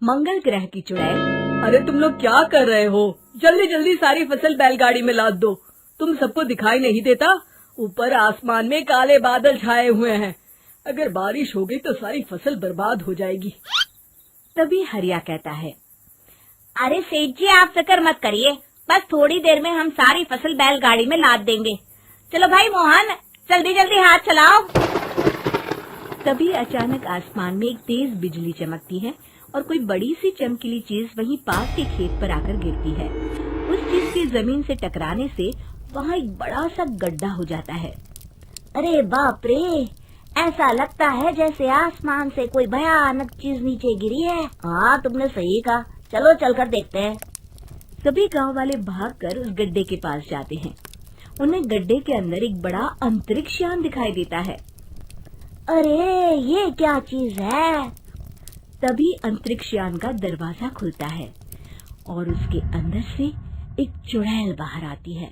मंगल ग्रह की चुड़ैल। अरे तुम लोग क्या कर रहे हो? जल्दी जल्दी सारी फसल बैलगाड़ी में लाद दो। तुम सबको दिखाई नहीं देता? ऊपर आसमान में काले बादल छाए हुए हैं। अगर बारिश हो गई तो सारी फसल बर्बाद हो जाएगी। तभी हरिया कहता है, अरे सेठ जी आप फिक्र मत करिए, बस थोड़ी देर में हम सारी फसल बैलगाड़ी में लाद देंगे। चलो भाई मोहन, जल्दी जल्दी हाथ चलाओ। तभी अचानक आसमान में एक तेज बिजली चमकती है और कोई बड़ी सी चमकीली चीज वहीं पास के खेत पर आकर गिरती है। उस चीज के जमीन से टकराने से वहाँ एक बड़ा सा गड्ढा हो जाता है। अरे बाप रे, ऐसा लगता है जैसे आसमान से कोई भयानक चीज नीचे गिरी है। हाँ तुमने सही कहा, चलो चलकर देखते हैं। सभी गांव वाले भागकर उस गड्ढे के पास जाते हैं। उन्हें गड्ढे के अंदर एक बड़ा अंतरिक्ष यान दिखाई देता है। अरे ये क्या चीज है? तभी अंतरिक्ष यान का दरवाजा खुलता है और उसके अंदर से एक चुड़ैल बाहर आती है।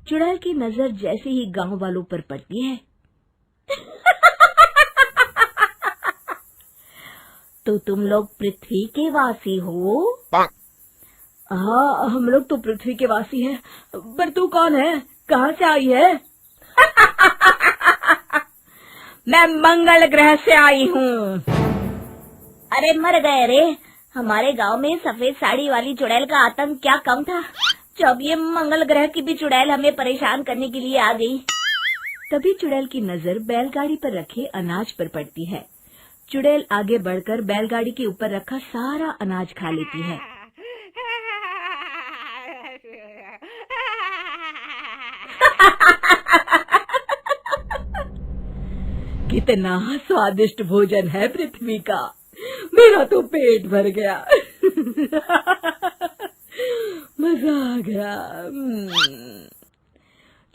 चुड़ैल की नजर जैसे ही गांव वालों पर पड़ती है तो तुम लोग पृथ्वी के वासी हो? हाँ, हम लोग तो पृथ्वी के वासी हैं। पर तू कौन है? कहाँ से आई है? मैं मंगल ग्रह से आई हूँ। अरे मर गए रे, हमारे गांव में सफेद साड़ी वाली चुड़ैल का आतंक क्या कम था, जब ये मंगल ग्रह की भी चुड़ैल हमें परेशान करने के लिए आ गई। तभी चुड़ैल की नजर बैलगाड़ी पर रखे अनाज पर पड़ती है। चुड़ैल आगे बढ़कर बैलगाड़ी के ऊपर रखा सारा अनाज खा लेती है। कितना स्वादिष्ट भोजन है पृथ्वी का, मेरा तो पेट भर गया। मजा आ गया।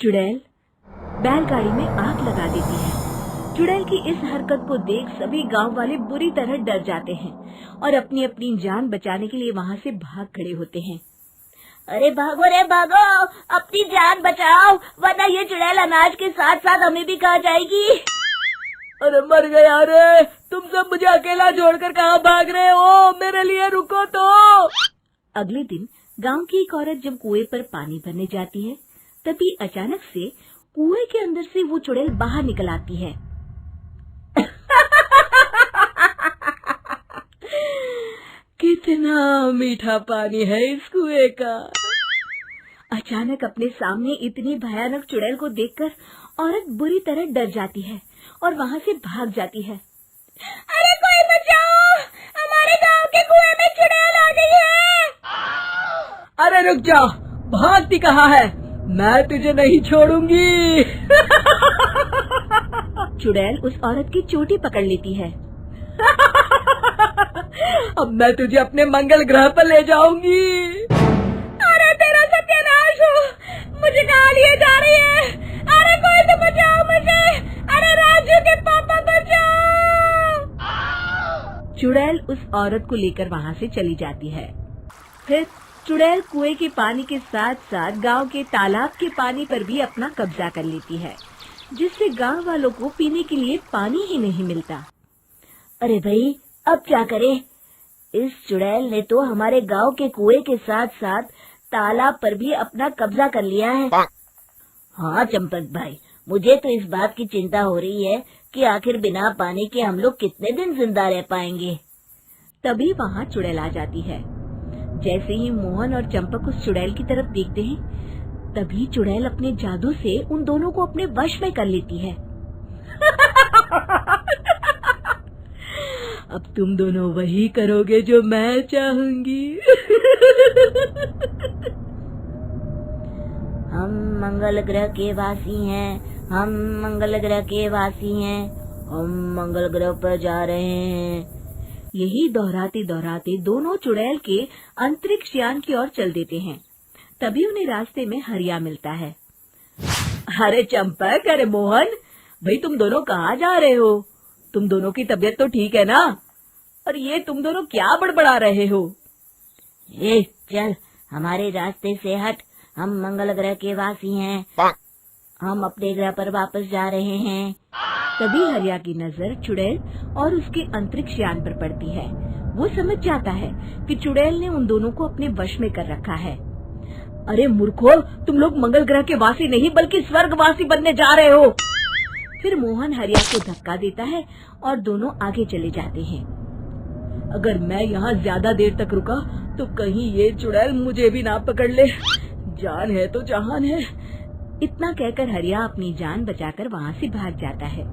चुड़ैल बैलगाड़ी में आग लगा देती है। चुड़ैल की इस हरकत को देख सभी गांव वाले बुरी तरह डर जाते हैं और अपनी अपनी जान बचाने के लिए वहां से भाग खड़े होते हैं। अरे भागो रे भागो, अपनी जान बचाओ, वरना ये चुड़ैल अनाज के साथ साथ हमें भी खा जाएगी। अरे मर गया रे, तुम सब मुझे अकेला छोड़कर कहाँ भाग रहे हो? मेरे लिए रुको तो। अगले दिन गांव की एक औरत जब कुएं पर पानी भरने जाती है, तभी अचानक से कुएं के अंदर से वो चुड़ैल बाहर निकल आती है। कितना मीठा पानी है इस कुएं का। अचानक अपने सामने इतनी भयानक चुड़ैल को देखकर औरत बुरी तरह डर जाती है और वहाँ से भाग जाती है। अरे कोई बचाओ, हमारे गांव के कुएं में चुड़ैल आ गई है। अरे रुक जा, भागती कहाँ है? मैं तुझे नहीं छोड़ूंगी। चुड़ैल उस औरत की चोटी पकड़ लेती है। अब मैं तुझे अपने मंगल ग्रह पर ले जाऊंगी। अरे तेरा सत्यानाश हो, मुझे कहाँ लिए जा रही है? अरे कोई तो बचाओ मुझे, अरे राजू के पापा बचाओ। चुड़ैल उस औरत को लेकर वहाँ से चली जाती है। फिर चुड़ैल कुएं के पानी के साथ साथ गांव के तालाब के पानी पर भी अपना कब्जा कर लेती है, जिससे गांव वालों को पीने के लिए पानी ही नहीं मिलता। अरे भाई, अब क्या करें? इस चुड़ैल ने तो हमारे गांव के कुएं के साथ साथ तालाब पर भी अपना कब्जा कर लिया है। हाँ चंपक भाई, मुझे तो इस बात की चिंता हो रही है कि आखिर बिना पानी के हम लोग कितने दिन जिंदा रह पाएंगे। तभी वहाँ चुड़ैल आ जाती है। जैसे ही मोहन और चंपक उस चुड़ैल की तरफ देखते हैं, तभी चुड़ैल अपने जादू से उन दोनों को अपने वश में कर लेती है। अब तुम दोनों वही करोगे जो मैं चाहूंगी। हम मंगल ग्रह के वासी हैं, हम मंगल ग्रह के वासी हैं, हम मंगल ग्रह पर जा रहे हैं। यही दोहराते दोहराते दोनों चुड़ैल के अंतरिक्ष यान की ओर चल देते हैं। तभी उन्हें रास्ते में हरिया मिलता है। अरे चंपक, अरे मोहन, भाई तुम दोनों कहाँ जा रहे हो? तुम दोनों की तबीयत तो ठीक है ना? और ये तुम दोनों क्या बड़बड़ा रहे हो? ए चल, हमारे रास्ते से हट, हम मंगल ग्रह के वासी हैं, हम अपने ग्रह पर वापस जा रहे हैं। तभी हरिया की नजर चुड़ैल और उसके अंतरिक्ष यान पर पड़ती है। वो समझ जाता है कि चुड़ैल ने उन दोनों को अपने वश में कर रखा है। अरे मूर्खों, तुम लोग मंगल ग्रह के वासी नहीं बल्कि स्वर्गवासी बनने जा रहे हो। फिर मोहन हरिया को धक्का देता है और दोनों आगे चले जाते हैं। अगर मैं यहाँ ज्यादा देर तक रुका तो कहीं ये चुड़ैल मुझे भी ना पकड़ ले। जान है तो जहान है। इतना कहकर हरिया अपनी जान बचाकर वहाँ से भाग जाता है।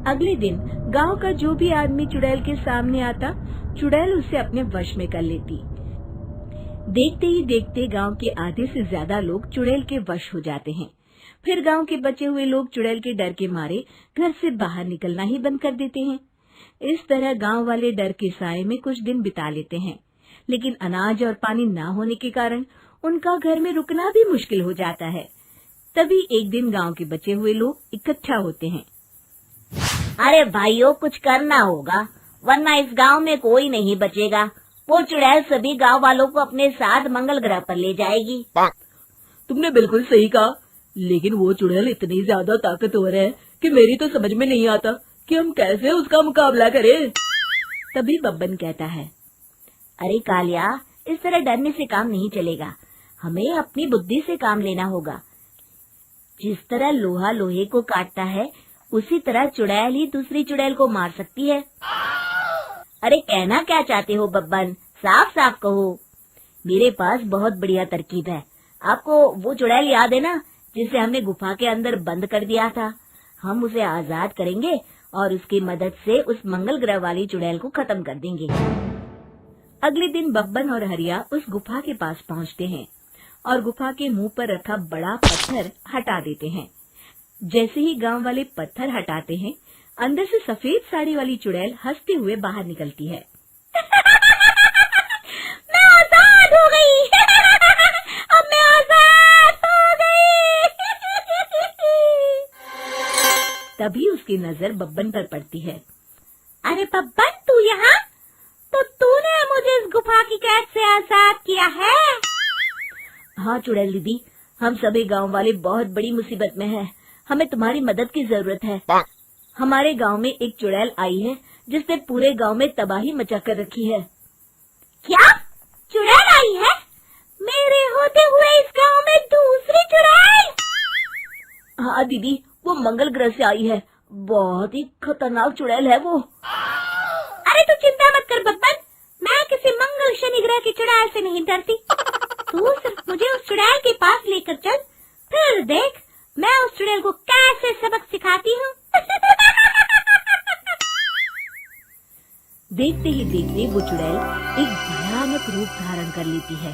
अगले दिन गांव का जो भी आदमी चुड़ैल के सामने आता, चुड़ैल उसे अपने वश में कर लेती। देखते ही देखते गांव के आधे से ज्यादा लोग चुड़ैल के वश हो जाते हैं। फिर गांव के बचे हुए लोग चुड़ैल के डर के मारे घर से बाहर निकलना ही बंद कर देते हैं। इस तरह गांव वाले डर के साए में कुछ दिन बिता लेते हैं, लेकिन अनाज और पानी न होने के कारण उनका घर में रुकना भी मुश्किल हो जाता है। तभी एक दिन गांव के बचे हुए लोग इकट्ठा होते हैं। अरे भाइयों, कुछ करना होगा वरना इस गांव में कोई नहीं बचेगा। वो चुड़ैल सभी गांव वालों को अपने साथ मंगल ग्रह पर ले जाएगी। तुमने बिल्कुल सही कहा, लेकिन वो चुड़ैल इतनी ज्यादा ताकतवर है कि मेरी तो समझ में नहीं आता कि हम कैसे उसका मुकाबला करें। तभी बब्बन कहता है, अरे कालिया, इस तरह डरने से काम नहीं चलेगा। हमें अपनी बुद्धि से काम लेना होगा। जिस तरह लोहा लोहे को काटता है, उसी तरह चुड़ैल ही दूसरी चुड़ैल को मार सकती है। अरे कहना क्या चाहते हो बब्बन, साफ साफ कहो। मेरे पास बहुत बढ़िया तरकीब है। आपको वो चुड़ैल याद है ना, जिसे हमने गुफा के अंदर बंद कर दिया था? हम उसे आजाद करेंगे और उसकी मदद से उस मंगल ग्रह वाली चुड़ैल को खत्म कर देंगे। अगले दिन बब्बन और हरिया उस गुफा के पास पहुंचते हैं और गुफा के मुंह पर रखा बड़ा पत्थर हटा देते हैं। जैसे ही गांव वाले पत्थर हटाते हैं, अंदर से सफेद साड़ी वाली चुड़ैल हंसते हुए बाहर निकलती है। मैं आजाद हो गई। अब मैं आजाद हो गई। तभी उसकी नजर बब्बन पर पड़ती है। अरे बब्बन, तू यहाँ? तो तूने मुझे इस गुफा की कैद से आजाद किया है? हाँ चुड़ैल दीदी, हम सभी गांव वाले बहुत बड़ी मुसीबत में हैं। हमें तुम्हारी मदद की जरूरत है। हमारे गांव में एक चुड़ैल आई है जिसने पूरे गांव में तबाही मचा कर रखी है। क्या? चुड़ैल आई है? मेरे होते हुए इस गांव में दूसरी चुड़ैल? हाँ दीदी, वो मंगल ग्रह से आई है। बहुत ही खतरनाक चुड़ैल है वो। अरे तू चिंता मत कर बब्बन, मैं किसी मंगल शनि ग्रह की चुड़ैल से नहीं डरती। तू सिर्फ मुझे उस चुड़ैल के पास लेकर चल, फिर देख मैं उस चुड़ैल को कैसे सबक सिखाती हूँ। देखते ही देखते वो चुड़ैल एक भयानक रूप धारण कर लेती है।